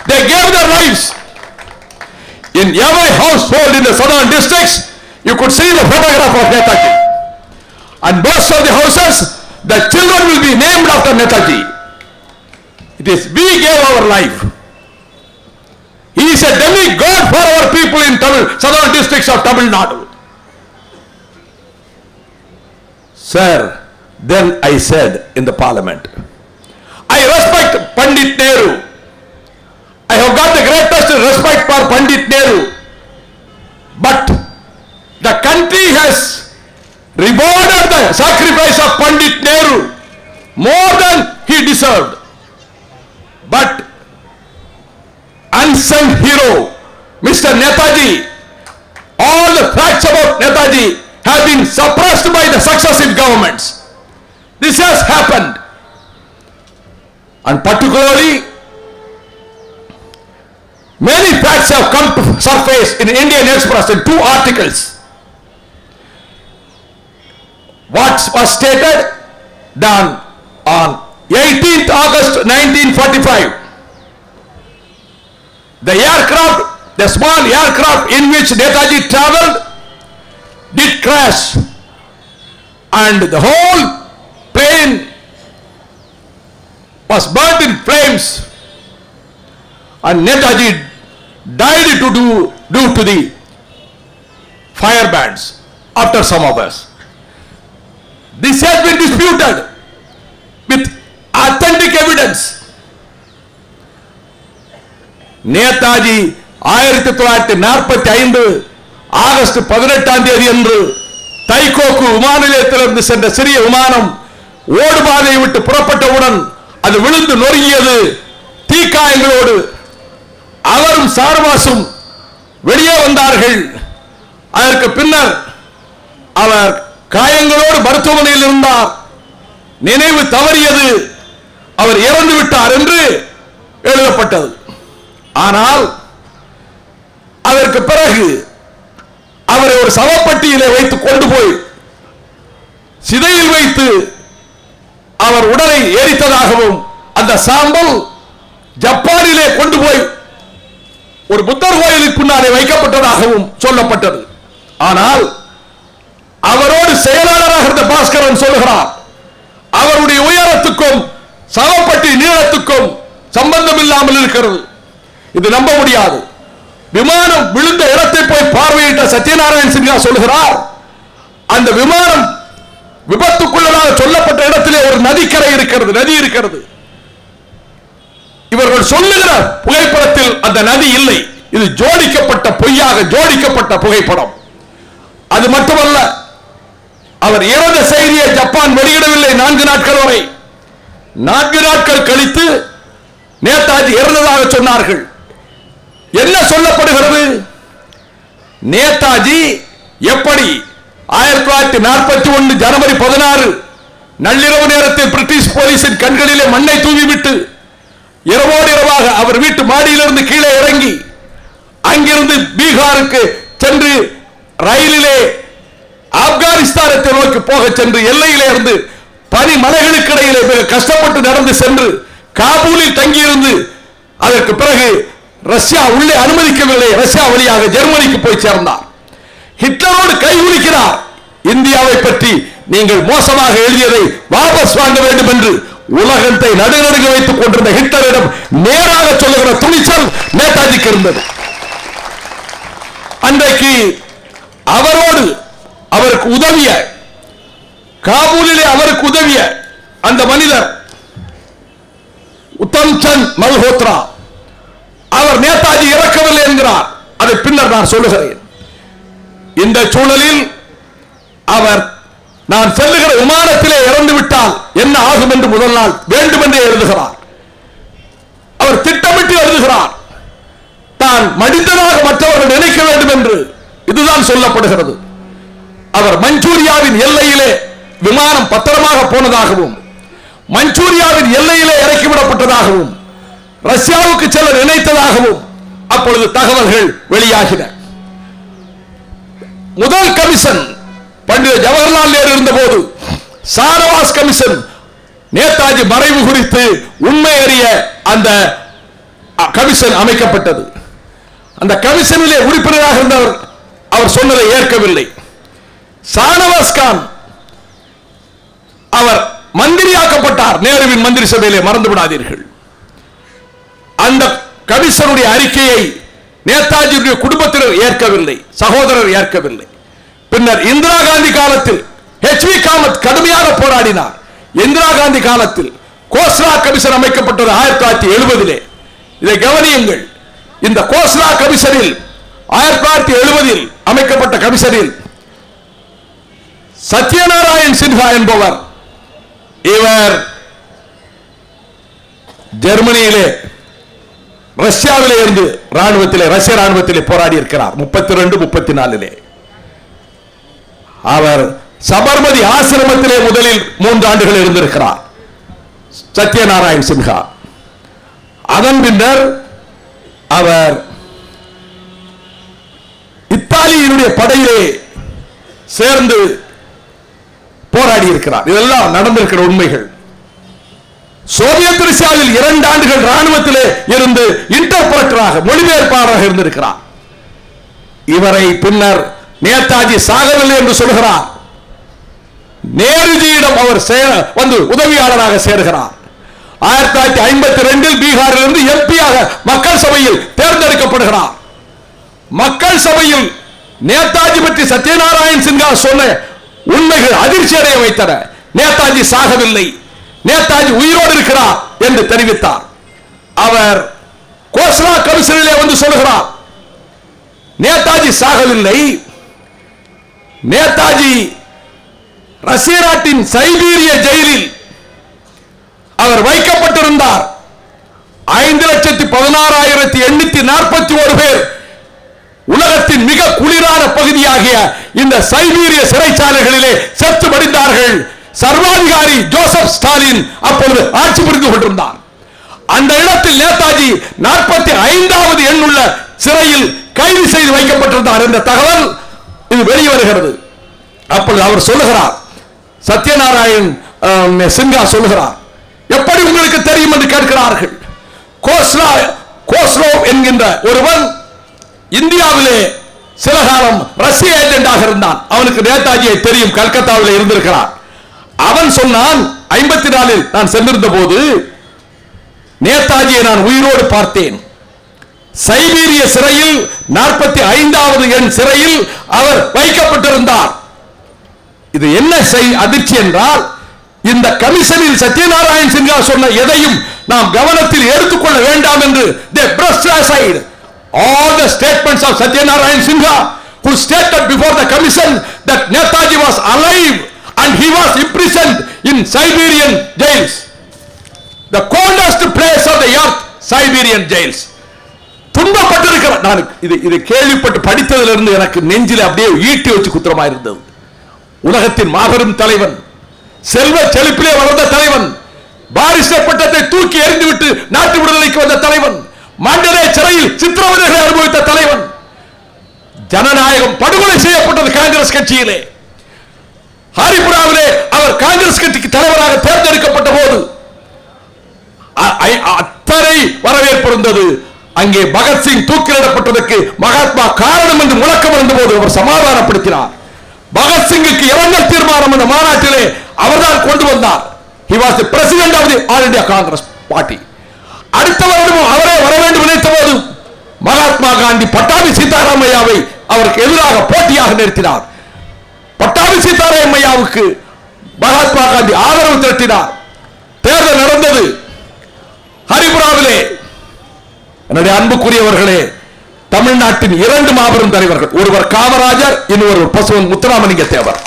They gave their lives. In every household in the southern districts, you could see the photograph of Netaji. And most of the houses, the children will be named after Netaji. It is we gave our life. He is a demigod for our people in southern districts of Tamil Nadu. Sir, then I said in the parliament, I respect Pandit Nehru. I have got the greatest respect for Pandit Nehru. But the country has rewarded the sacrifice of Pandit Nehru more than he deserved. But unsung hero, Mr. Netaji, all the facts about Netaji have been suppressed by the successive governments. This has happened. And particularly, many facts have come to surface in Indian Express in 2 articles. What was stated done on 18th August 1945. The aircraft, the small aircraft in which Netaji travelled, did crash, and the whole plane was burnt in flames, and Netaji died due to the fire bans after some hours. This has been disputed with authentic evidence. Netaji 1945 August 18ஆம் தேதி அன்று தைகோக்கு விமான நிலையத்திலிருந்து சென்ற சிறிய விமானம் ஓடுபாதையை விட்டு புறப்பட்டவுடன் அது விழுந்து நொறுங்கியது. தீக்காயங்களோடு அவரும் சாரவாசும் வெளியே வந்தார்கள். அதற்கு பின்னர் அவர் காயங்களோடு மருத்துவமனையில் இருந்தார். நினைவு தவறியது, அவர் இறந்து விட்டார் என்று எழுதப்பட்டது. ஆனால் அதற்கு பிறகு அவரை ஒரு சவப்பட்டியிலே வைத்து கொண்டு போய் சிதையில் வைத்து அவர் உடலை எரித்ததாகவும் அந்த சாம்பல் ஜப்பானிலே கொண்டு போய் ஒரு புத்தர் கோயிலுக்கு முன்னாலே வைக்கப்பட்டதாகவும் சொல்லப்பட்டது. ஆனால் அவரோடு செயலாளராக இருந்த பாஸ்கரன் சொல்லுகிறார், அவருடைய உயரத்துக்கும் சவப்பட்டி நீளத்துக்கும் சம்பந்தம் இல்லாமல் இருக்கிறது. இது நம்ப முடியாது. விமானம் விழுந்த இடத்தை போய் பார்வையிட்ட சத்யநாராயண சின்ஹா சொல்லுகிறார், அந்த விமானம் விபத்துக்குள்ளதாக சொல்லப்பட்ட இடத்திலே ஒரு நதிக்கரை இருக்கிறது, நதி இருக்கிறது. இவர்கள் சொல்லுகிற புகைப்படத்தில் அந்த நதி இல்லை. இது ஜோடிக்கப்பட்ட பொய்யாக ஜோடிக்கப்பட்ட புகைப்படம். அது மட்டுமல்ல, அவர் இறந்த செய்தியை ஜப்பான் வெளியிடவில்லை 4 நாட்கள் வரை. 4 நாட்கள் கழித்து நேதாஜி இறந்ததாக சொன்னார்கள். என்ன சொல்லப்படுகிறது? நேதாஜி எப்படி 1941 ஜனவரி 16 நள்ளிரவு நேரத்தில் பிரிட்டிஷ் போலீசின் கண்களிலே மண்ணை தூவிவிட்டு இரவோடு இரவாக அவர் வீட்டு மாடியிலிருந்து கீழே இறங்கி அங்கிருந்து பீகாருக்கு சென்று ரயிலிலே ஆப்கானிஸ்தானத்தை நோக்கி போக சென்று எல்லையிலே இருந்து பனி மலைகளுக்கு இடையிலே மிக கஷ்டப்பட்டு நடந்து சென்று காபூலில் தங்கியிருந்து அதற்கு பிறகு ரஷ்யா உள்ளே அனுமதிக்கவில்லை. ரஷ்யா வழியாக ஜெர்மனிக்கு போய் சேர்ந்தார். ஹிட்லரோடு கைகுலுக்கிறார். இந்தியாவை பற்றி நீங்கள் மோசமாக எழுதியதை வாபஸ் வாங்க வேண்டும் என்று உலகத்தை நடுநடுங்க வைத்துக் கொண்டிருந்த ஹிட்லரிடம் நேராக சொல்லுகிற துணிச்சல் நேதாஜிக்கு இருந்தது. அன்றைக்கு அவரோடு அவருக்கு உதவிய காபூலிலே அவருக்கு உதவிய அந்த மனிதர் உத்தம் சந்த் மல்ஹோத்ரா, அவர் நேதாஜி இறக்கவில்லை என்கிறார். அதை பின்னர் நான் சொல்லுகிறேன். இந்த சூழலில் அவர் நான் செல்லுகிற விமானத்திலே இறந்து விட்டால் என்ன ஆகும் என்று முதல் நாள் வேண்டுமென்றே எழுதுகிறார். அவர் திட்டமிட்டு எழுதுகிறார். தான் மனிதனாக மற்றவர்கள் நினைக்க வேண்டும் என்று இதுதான் சொல்லப்படுகிறது. அவர் மஞ்சூரியாவின் எல்லையிலே விமானம் பத்திரமாக போனதாகவும் மஞ்சூரியாவின் எல்லையிலே இறக்கிவிடப்பட்டதாகவும் ரஷ்யாவுக்கு செல்ல நினைத்ததாகவும் அப்பொழுது தகவல்கள் வெளியாகின. முதல் கமிஷன் பண்டித ஜவஹர்லால் நேரு இருந்தபோது சாரவாஸ் கமிஷன் நேதாஜி மறைவு குறித்து உண்மை அறிய அந்த கமிஷன் அமைக்கப்பட்டது. அந்த கமிஷனிலே உறுப்பினராக இருந்தவர் அவர் சொன்னதை ஏற்கவில்லை. ஷானவாஸ் கான் அவர் மந்திரியாக்கப்பட்டார் நேருவின் மந்திரி சபையிலே, மறந்து விடாதீர்கள். அந்த கமிஷனுடைய அறிக்கையை நேதாஜியுடைய குடும்பத்தினர் ஏற்கவில்லை, சகோதரர் ஏற்கவில்லை. பின்னர் இந்திரா காந்தி காலத்தில் ஹெச்வி காமத் கடுமையாக போராடினார். இந்திரா காந்தி காலத்தில் கோஸ்லா கமிஷன் அமைக்கப்பட்டது 1970. இதை கவனியுங்கள். இந்த கோஸ்லா கமிஷனில் 1970 அமைக்கப்பட்ட கமிஷனில் சத்யநாராயண் சின்ஹா என்பவர், இவர் ஜெர்மனியிலே ரஷ்யாவிலே இருந்து ரஷ்ய ராணுவத்திலே போராடி இருக்கிறார் 32-34. அவர் சபர்மதி ஆசிரமத்திலே முதலில் 3 ஆண்டுகள் இருந்திருக்கிறார் சத்யநாராயண் சின்ஹா. அதன் பின்னர் அவர் இத்தாலியினுடைய படையிலே சேர்ந்து போராடி இருக்கிறார். இதெல்லாம் நடந்திருக்கிற உண்மைகள். சோவியத் ரஷ்யாவில் 2 ஆண்டுகள் ராணுவத்திலே இருந்து இன்டர்பிரட்டராக, மொழிபெயர்ப்பாளராக இருந்திருக்கிறார். இவரை பின்னர் நேதாஜி சாகவில்லை என்று சொல்கிறார். நேருஜியிடம் அவர் வந்து உதவியாளராக சேர்கிறார். 1952 பீகாரிலிருந்து எம்பியாக மக்கள் சபையில் தேர்ந்தெடுக்கப்படுகிறார். மக்கள் சபையில் நேதாஜி பற்றி சத்யநாராயண் சின்ஹா சொன்ன உண்மைகள் அதிர்ச்சி அடைய வைத்தன. நேதாஜி சாகவில்லை, நேதாஜி உயிரோடு இருக்கிறார் என்று தெரிவித்தார். அவர் கோஸ்லா கமிஷனிலே வந்து சொல்கிறார், நேதாஜி சாகவில்லை, நேதாஜி ரஷ்ய நாட்டின் சைபீரிய ஜெயிலில் அவர் வைக்கப்பட்டிருந்தார். 5,16,841 பேர் உலகத்தின் மிக குளிரான பகுதியாகிய இந்த சைபீரிய சிறைச்சாலைகளிலே செத்து மடிந்தார்கள். சர்வாதிகாரி ஜோசப் ஸ்டாலின் அப்பொழுது ஆட்சி புரிந்து கொண்டிருந்தார். அந்த இடத்தில் நேதாஜி 45வது எண்ணுள்ள சிறையில் கைது செய்து வைக்கப்பட்டிருந்தார் என்ற தகவல் இது வெளிவருகிறது. அப்பொழுது அவர் சொல்லுகிறார், சத்யநாராயண் சின்ஹா சொல்லுகிறார், எப்படி உங்களுக்கு தெரியும் என்று கேட்கிறார்கள். கோஸ்லோவ் என்கின்ற ஒருவன் இந்தியாவிலே சில காலம் ரஷ்ய ஏஜென்டாக இருந்தான். அவனுக்கு நேதாஜியை தெரியும், கல்கத்தாவிலே இருந்திருக்கிறான். அவன் சொன்னான், 54 நான் சென்றிருந்த போது நேதாஜியை நான் உயிரோடு பார்த்தேன். சைபீரிய சிறையில் 45வது எண் சிறையில் அவர் வைக்கப்பட்டிருந்தார். இது என்ன அதிர்ச்சி என்றால், இந்த கமிஷனில் சத்யநாராயண் சின்ஹா சொன்ன எதையும் நாம் கவனத்தில் எடுத்துக்கொள்ள வேண்டாம் என்று they brushed aside all the statements of Satyanarayan Sinha, who stated before the commission that Netaji was alive and he was imprisoned in Siberian jails, the coldest place of the earth, Siberian jails. துன்பப்பட்டிருக்கிறார். நான் இதை கேள்விப்பட்டு படித்ததிலிருந்து எனக்கு நெஞ்சில் அப்படியே ஈட்டி வச்சு குத்திரமா இருந்தது. உலகத்தின் மாபெரும் தலைவன், செல்வ செழிப்பிலே வளர்ந்த தலைவன், பாரிஸ்டர் பட்டத்தை தூக்கி எறிந்துவிட்டு நாட்டு விடுதலைக்கு வந்த தலைவன், மண்டலே சிறையில் சித்திரவதைகளை அனுபவித்த தலைவன், ஜனநாயகம் படுகொலை செய்யப்பட்டது காங்கிரஸ் கட்சியிலே. ஹரிபுராவிலே அவர் காங்கிரஸ் கட்சிக்கு தலைவராக தேர்ந்தெடுக்கப்பட்ட போது அத்தனை வரவேற்பு இருந்தது. அங்கே பகத்சிங் தூக்கிலிடப்பட்டதற்கு மகாத்மா காரணம் என்று முழக்கம் இருந்த போது அவர் சமாதானப்படுத்தினார். பகத்சிங்குக்கு இரங்கல் தீர்மானம் என்ற மாநாட்டிலே அவர்தான் கொண்டு வந்தார். He was the president of the All India Congress Party. அடுத்த வருடமும் அவரே வர வேண்டும் நினைத்த போது மகாத்மா காந்தி பட்டாபி சீதாராமையாவை அவருக்கு எதிராக போட்டியாக நிறுத்தினார். பட்டாபி சீதாராமையாவுக்கு மகாத்மா காந்தி ஆதரவு திரட்டினார். தேர்தல் நடந்தது ஹரிபுராவிலே. என்னுடைய அன்புக்குரியவர்களே, தமிழ்நாட்டின் 2 மாபெரும் தலைவர்கள், ஒருவர் காமராஜர், இன்னொருவர் பசுவன் முத்துராமலிங்க தேவர்,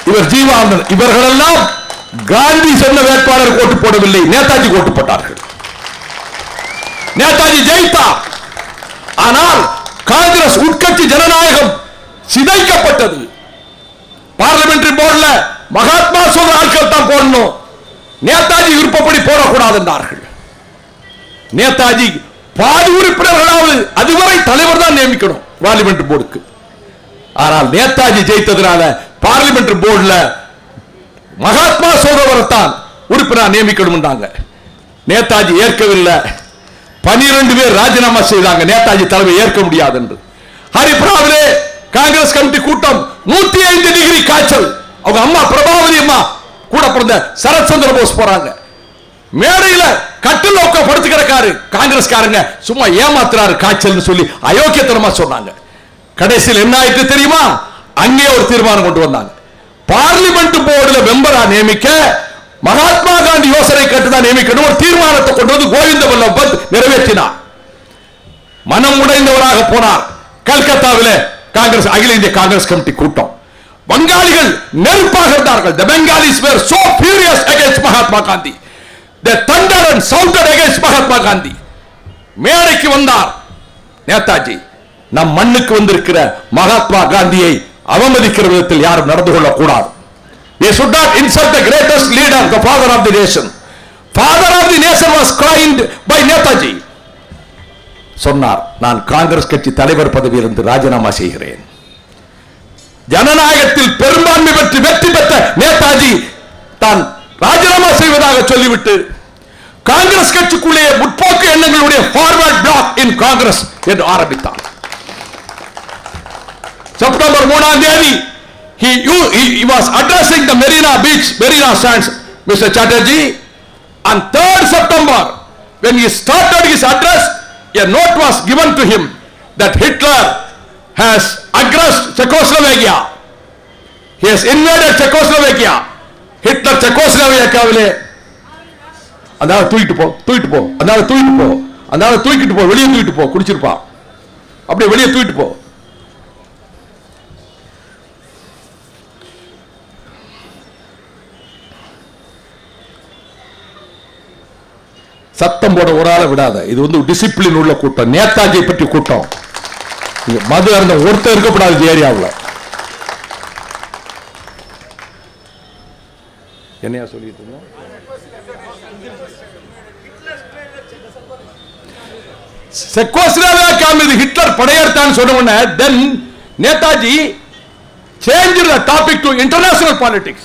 இவர் ஜீவானந்தன், இவர்களெல்லாம் காந்தி சொன்ன வேட்பாளர் ஓட்டு போடவில்லை, நேதாஜி ஓட்டு போட்டார்கள். நேதாஜி ஜெயித்தார். ஆனால் காங்கிரஸ் உட்கட்சி ஜனநாயகம் சிதைக்கப்பட்டது. பார்லிமெண்டரி போர்டுல மகாத்மா சொல்ற ஆட்கள் தான் போடணும், நேதாஜி விருப்பப்படி போடக்கூடாது என்றார்கள். நேதாஜி பாதி உறுப்பினர்களாவது அதுவரை தலைவர் தான் நியமிக்கணும் பார்லிமெண்டரி போர்டுக்கு. ஆனால் நேதாஜி ஜெயித்ததுனால பார்லிமெண்டரி போர்டுல மகாத்மா சொல்றவரைத்தான் உறுப்பினர் நியமிக்கணும். நேதாஜி ஏற்கவில்லை. 12 பேர் ராஜினாமா செய்தாங்க, நேதாஜி தலைமை ஏற்க முடியாது என்று. ஹரிபுராவிலே காங்கிரஸ் கமிட்டி கூட்டம், 105 டிகிரி காய்ச்சல். அவங்க அம்மா பிரபாவதி அம்மா கூட பிறந்த சரத் சந்திர போஸ் போறாங்க. மேடையில கட்டில் படுத்து கிடக்காரு. காங்கிரஸ்காரங்க சும்மா ஏமாத்துறாரு காய்ச்சல் சொல்லி அயோக்கியத்தனமா சொன்னாங்க. கடைசியில் என்ன ஆயிட்டு தெரியுமா? அங்கே ஒரு தீர்மானம் கொண்டு வந்தாங்க. பார்லிமெண்ட் போர்டில் மெம்பரா நியமிக்க மகாத்மா காந்தி யோசனை கட்டுதான் நியமிக்கணும் ஒரு தீர்மானத்தை கொண்டு வந்து கோவிந்த வல்லப் பந்த் நிறைவேற்றினார். மனம் உடைந்தவராக போனார். கல்கத்தாவில் காங்கிரஸ் அகில இந்திய காங்கிரஸ் கமிட்டி கூட்டம். வங்காளிகள் நெருப்பாக இருந்தார்கள். The Bengalis were so furious against Mahatma Gandhi. They thundered and shouted against Mahatma Gandhi. மேடைக்கு வந்தார் நேதாஜி. நம் மண்ணுக்கு வந்திருக்கிற மகாத்மா காந்தியை அவமதிக்கிற விதத்தில் யாரும் நடந்து கொள்ளக்கூடாது. They should not insult the greatest leader, the father of the nation. Father of the nation was crowned by Netaji. சொன்னார், நான் காங்கிரஸ் கட்சி தலைவர் பதவியிலிருந்து ராஜினாமா செய்கிறேன். ஜனநாயகத்தில் பெரும்பான்மை பெற்று வெற்றி பெற்ற நேதாஜி தான் ராஜினாமா செய்வதாக சொல்லிவிட்டு காங்கிரஸ் கட்சிக்குள்ளே முற்போக்கு எண்ணங்களுடைய ஃபார்வர்ட் பிளாக் இன் காங்கிரஸ் என்று ஆரம்பித்தார். செப்டம்பர் 3ஆம் தேதி he was addressing the Marina Sands, Mr. Chatterjee. On 3rd September, when he started his address, a note was given to him that Hitler has aggressed Czechoslovakia. He has invaded Czechoslovakia. Hitler Czechoslovakia அந்தால தூக்கிட்டு போ அந்தால தூக்கிட்டு போ வெளியே தூக்கிட்டு போ குடிச்சிருப்பா அப்படியே வெளியே தூக்கிட்டு போ. சத்தம் போட ஒரு ஆளை விடாத. இது வந்து டிசிப்ளின் உள்ள கூட்டம், நேதாஜியை பற்றி கூட்டம். மது அருந்த ஒருத்தர் இருக்கக்கூடாது ஏரியாவில். என்னையா சொல்லிட்டு இருந்தோம்? செக்கோஸ்லோவாக்கியா மீது ஹிட்லர் படையெடுத்தான்னு சொன்ன உடனே then Netaji changed the topic to international politics.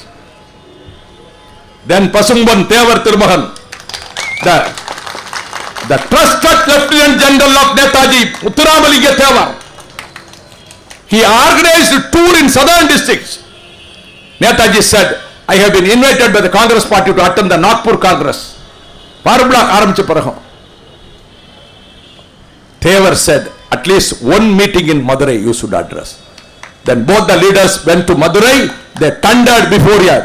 Then Pasumpon Thevar Thirumahan, the trusted Lieutenant General of Netaji, Muthuramalingam Thevar, he organized a tour in southern districts. Netaji said, I have been invited by the Congress party to attend the Nagpur Congress. Parabla ஆரம்பிச்ச பிறகு Thevar said, at least one meeting in Madurai you should address. Then both the leaders went to Madurai. They thundered before a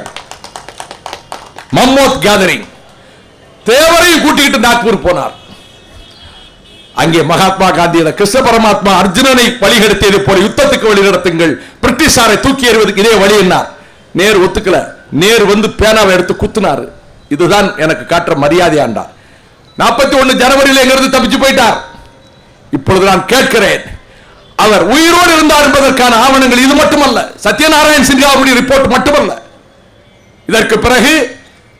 mammoth gathering. தேவரையும் கூட்டிட்டு நாக்பூர் போனார். அங்கே மகாத்மா காந்தி கிருஷ்ண பரமாத்மா அர்ஜுனனை வழிகெடுத்தது போல யுத்தத்துக்கு வழி நடத்துங்கள், பிரிட்டிஷாரை தூக்கி எறிவதற்கு இதே வழி என்னார். நேரு ஒத்துக்கல. நேரு வந்து பேனாவை எடுத்து குத்துனாரு. இதுதான் எனக்கு காட்டுற மரியாதை ஆண்டார். 41 ஜனவரியில் எங்கிருந்து தப்பிச்சு போயிட்டார். இப்பொழுது நான் கேட்கிறேன், அவர் உயிரோடு இருந்தார் என்பதற்கான ஆவணங்கள் இது மட்டுமல்ல, சத்யநாராயண் சின்ஹாவுடைய ரிப்போர்ட் மட்டுமல்ல. இதற்கு பிறகு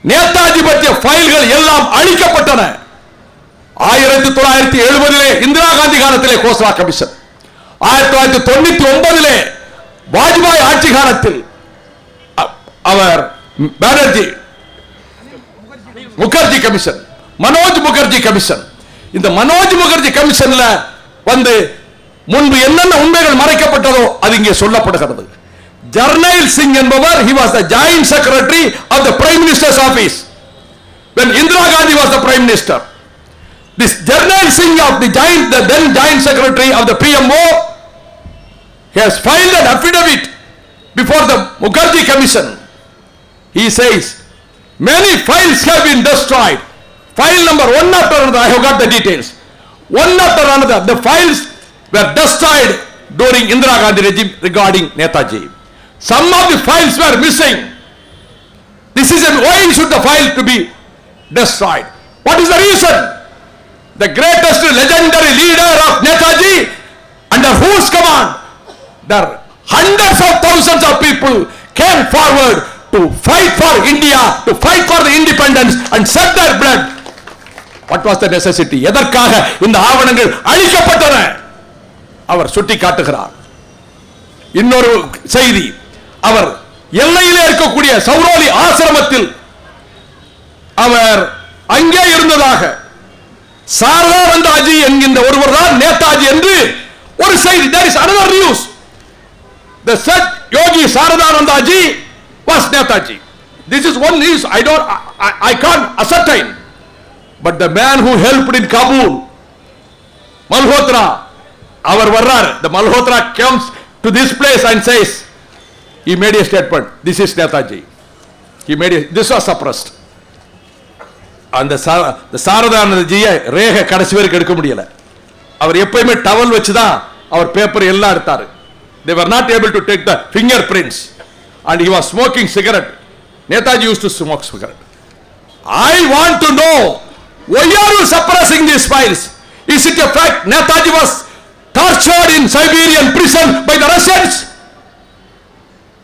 நேதாஜி பற்றிய ஃபைல்கள் எல்லாம் அழிக்கப்பட்டன. 1970 இந்திரா காந்தி காலத்திலே கோஸ்லா கமிஷன், 1999 வாஜ்பாய் ஆட்சி காலத்தில் அவர் பானர்ஜி முகர்ஜி கமிஷன், மனோஜ் முகர்ஜி கமிஷன். இந்த மனோஜ் முகர்ஜி கமிஷன்ல வந்து முன்பு என்னென்ன உண்மைகள் மறைக்கப்பட்டதோ அது இங்கே சொல்லப்படுகிறது. ஜர்னைல் சிங் என்பவர், he was the joint secretary of the prime minister's office when Indira Gandhi was the prime minister. This Jarnail Singh of the then joint secretary of the PMO, he has filed an affidavit before the Mukherjee commission. He says many files have been destroyed. File number one after another, I have got the details. One after another, the files were destroyed during Indira Gandhi regime regarding Netaji. Some of the files were missing. This is why should the file to be destroyed? What is the reason? The greatest legendary leader of Netaji, under whose command there hundreds of thousands of people came forward to fight for India, to fight for the independence and shed their blood. What was the necessity? எதற்காக இந்த ஆவணங்கள் அழிக்கப்பட்டன? அவர் சுட்டி காட்டுகிறார். இன்னொரு செய்தி, அவர் எல்லையிலே இருக்கக்கூடிய சௌரோலி ஆசிரமத்தில் அவர் அங்கே இருந்ததாக சாரதானந்தாஜி என்கின்ற ஒருவர் தான் நேதாஜி என்று ஒரு செய்தி. There is another news. The said Yogi Saradanandaji was Netaji. This is one news I can't ascertain. But the man who helped in Kabul, Malhotra, our varrar, the Malhotra comes to this place and says, he made a statement, this is Netaji. This was suppressed. And the Saradanandaji ரேக கடைசி வரைக்கும் எடுக்க முடியல. அவர் எப்பவுமே towel வச்சு தான் அவர் paper எல்லாம் எடுத்தாரு. They were not able to take the fingerprints, and he was smoking cigarette. Netaji used to smoke cigarette. I want to know, why are you suppressing these files? Is it a fact Netaji was tortured in Siberian prison by the Russians?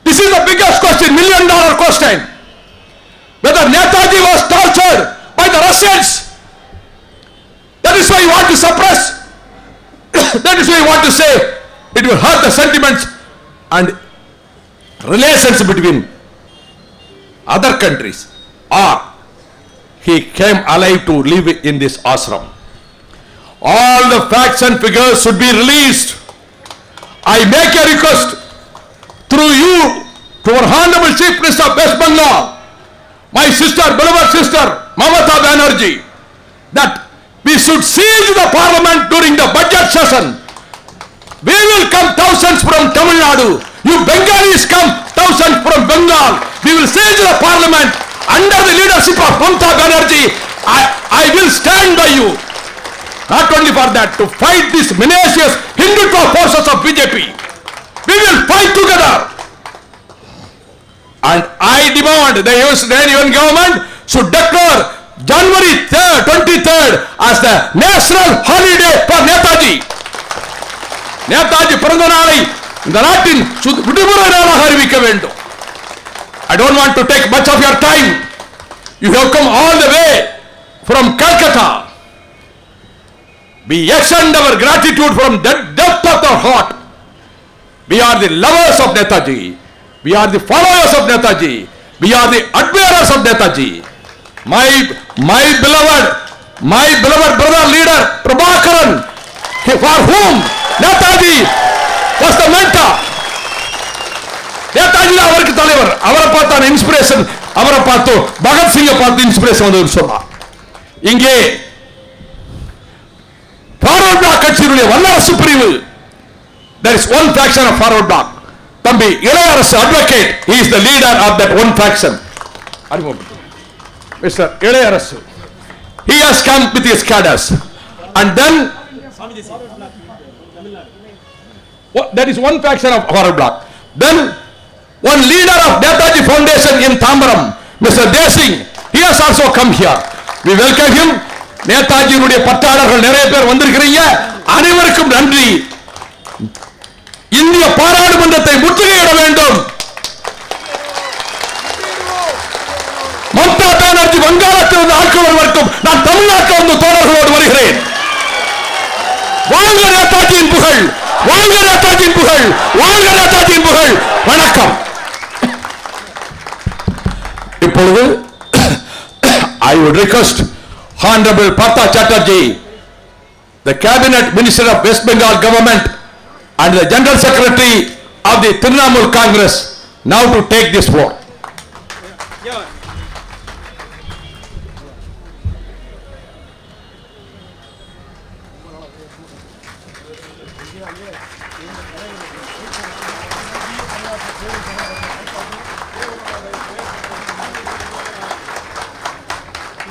This is the biggest question, $1 million question. Whether Netaji was tortured by the Russians. That is why you want to suppress. That is why you want to say it will hurt the sentiments and relations between other countries. Or he came alive to live in this ashram. All the facts and figures should be released. I make a request through you to our Honorable Chief Minister of West Bengal, my sister, beloved sister, Mamata Banerjee, that we should siege the parliament during the budget session. We will come thousands from Tamil Nadu. You Bengalis come thousands from Bengal. We will siege the parliament under the leadership of Mamata Banerjee. I will stand by you. Not only for that, to fight these menacious Hindutva forces of BJP. We will fight together. And I demand the Indian government should declare January 23rd as the national holiday for Netaji. Netaji பிறந்த நாளை இந்த நாட்டின் விடுமுறை நாளாக அறிவிக்க வேண்டும். I don't want to take much of your time. You have come all the way from Calcutta. We extend our gratitude from the depth of our heart. We are the lovers of Netaji. We are the followers of Netaji. We are the admirers of Netaji. My beloved brother leader Prabhakaran, for whom Netaji was the mentor. Netaji அவருக்கு தலைவர். அவரை பார்த்த inspiration, அவரை பார்த்து பகத் சிங்கை பார்த்து inspiration வந்து சொன்னார். இங்கே ஃபார்வர்ட் பிளாக் கட்சியினுடைய வல்லரசு பிரிவு, there is one faction of forward block. தம்பி இளையரசு advocate, he is the leader of that one faction. Mr. Ilayarasu, he has come with his cadres, and then that is one faction of forward block. Then one leader of Netaji Foundation in Tambaram, Mr. Desing, he has also come here. We welcome him. Netaji உடைய பட்டாளர்கள் நிறைய பேர் வந்திருக்கிறீங்க. அனைவருக்கும் நன்றி. இந்திய பாராளுமன்றத்தை முற்றுகையிட வேண்டும். மம்தா பானர்ஜி வங்காளத்தில் இருந்து ஆட்கள் வருவதற்கும் நான் தமிழ்நாட்டில் வந்து தோழர்களோடு வருகிறேன். வாழ்க நேதாஜியின் புகழ், வாழ்க நேதாஜியின் புகழ், வாழ்க நேதாஜியின் புகழ். வணக்கம். இப்பொழுது I would request Honorable Partha Chatterjee, the Cabinet Minister of West Bengal Government and the General Secretary of the Trinamool Congress, now to take this floor.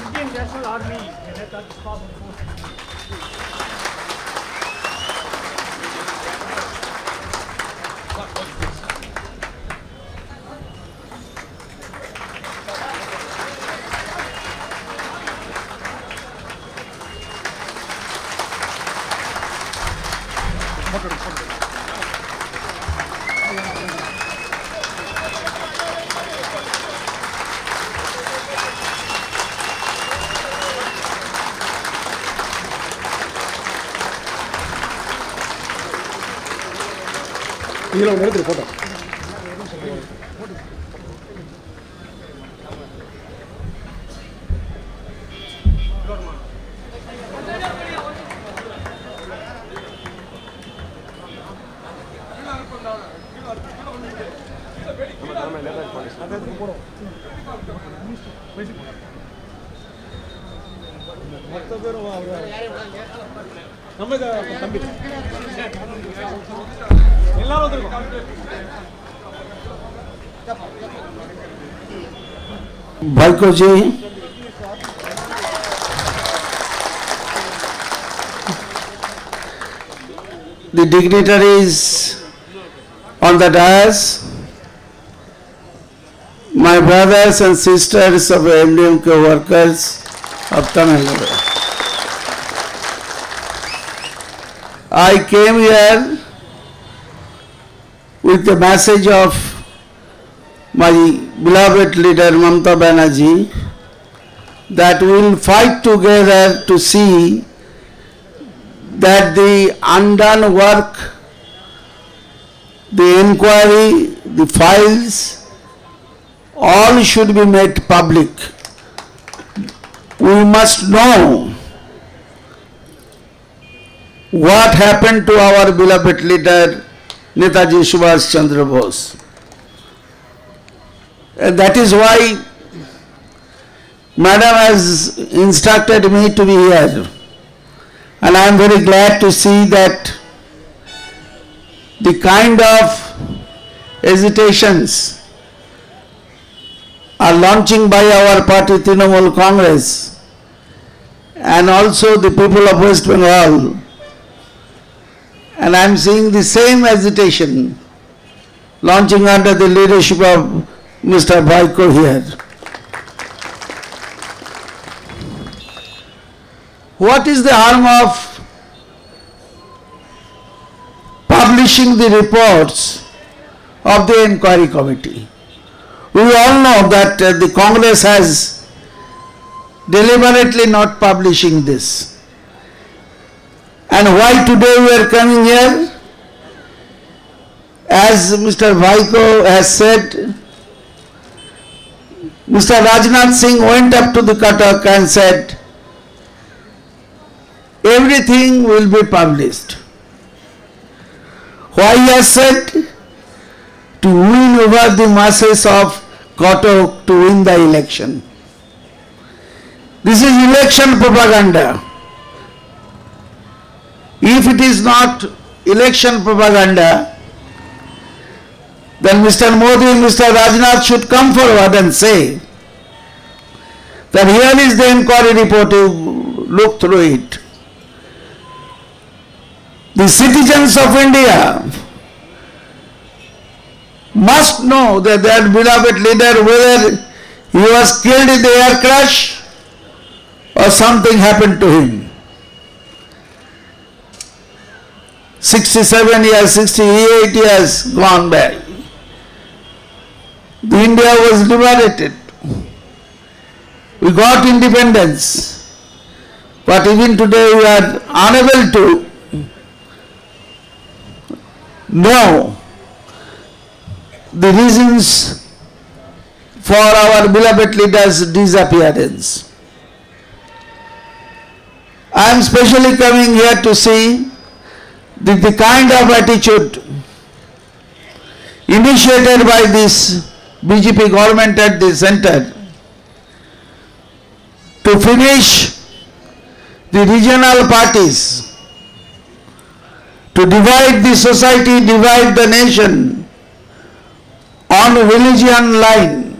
Indian National Army Netaji Force. இதில் ஒன்று எடுத்துரு photo. Bhaiko ji, the dignitaries on the dais, my brothers and sisters of MDMK workers of Tamil Nadu. I came here with the message of my beloved leader Mamata Banerjee that we will fight together to see that the undone work, the inquiry, the files, all should be made public. We must know what happened to our beloved leader Netaji Subhash Chandra Bose. And that is why Madam has instructed me to be here. And I am very glad to see that the kind of hesitations are launching by our party Trinamool Congress and also the people of West Bengal. And I am seeing the same agitation launching under the leadership of Mr. Bhaiko here. What is the harm of publishing the reports of the inquiry committee? We all know that the Congress has deliberately not publishing this. And why today we are coming here? As Mr. Bhaiko has said, Mr. Rajnath Singh went up to the Cuttack and said, everything will be published. Why he has said? To win over the masses of Cuttack to win the election. This is election propaganda. If it is not election propaganda, then Mr. Modi and Mr. Rajnath should come forward and say that here is the inquiry report, you look through it. The citizens of India must know that their beloved leader, whether he was killed in the air crash or something happened to him. 67 years, 68 years gone by. The India was liberated. We got independence. But even today we are unable to know the reasons for our beloved leader's disappearance. I am specially coming here to see the kind of attitude initiated by this BJP government at the center to finish the regional parties, to divide the society, divide the nation on a religion line.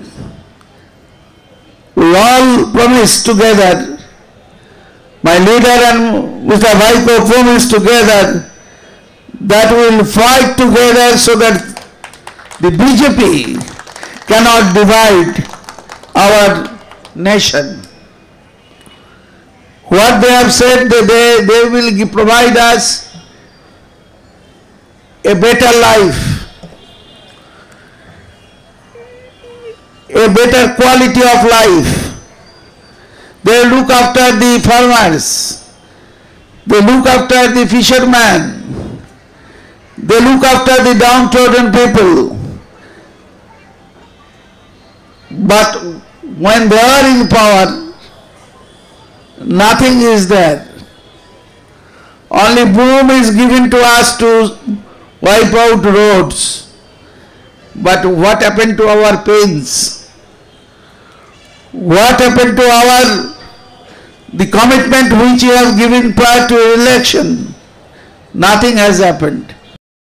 We all promised together, my leader and Mr. Bhaiko promised together that we will fight together so that the BJP cannot divide our nation. What they have said, they will provide us a better life, a better quality of life. They look after the farmers, they look after the fishermen, they look after the downtrodden people. But when they are in power, nothing is there. Only boom is given to us to wipe out roads. But what happened to our pains? What happened to our the commitment which you have given prior to election, nothing has happened.